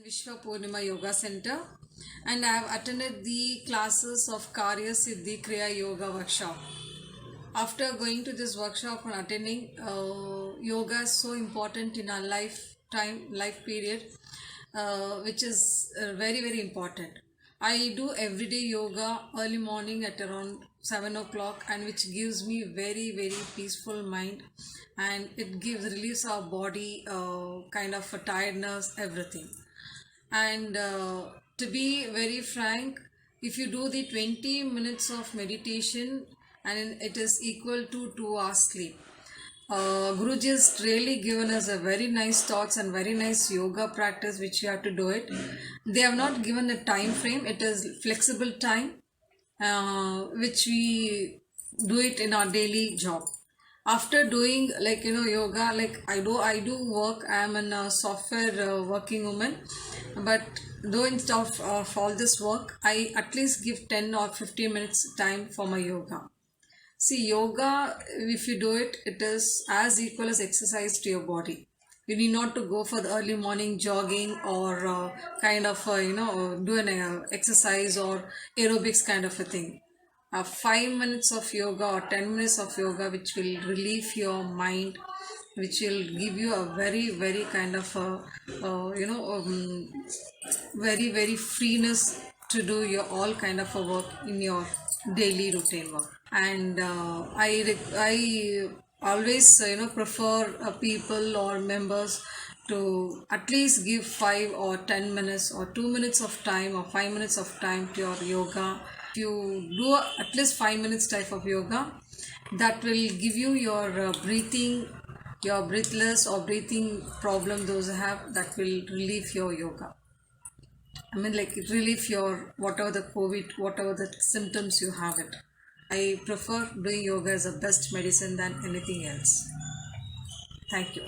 Vishwa Poornima Yoga Center, and I have attended the classes of karya, siddi, kriya yoga workshop. After going to this workshop and attending, yoga is so important in our life period, which is very important. I do everyday yoga early morning at around 7 o'clock, and which gives me very peaceful mind, and it gives relieves our body kind of a tiredness, everything. And to be very frank, if you do the 20 minutes of meditation, and it is equal to 2 hours sleep. Guruji has really given us a very nice thoughts and very nice yoga practice which you have to do it. They have not given a time frame, it is flexible time which we do it in our daily job. After doing yoga, like I do work. I am a software working woman, but though instead of all this work, I at least give 10 or 15 minutes time for my yoga. See, yoga, if you do it, it is as equal as exercise to your body. You need not to go for the early morning jogging or do an exercise or aerobics kind of a thing. 5 minutes of yoga or 10 minutes of yoga, which will relieve your mind, which will give you a very kind of very freeness to do your all kind of a work in your daily routine work. And I always prefer people or members to at least give 5 or 10 minutes or 2 minutes of time or 5 minutes of time to your yoga. If you do at least 5 minutes type of yoga, that will give you your breathing, your breathless or breathing problem those have, that will relieve your yoga. I mean, like, it relieve your whatever the COVID, whatever the symptoms you have it. I prefer doing yoga as a best medicine than anything else. Thank you.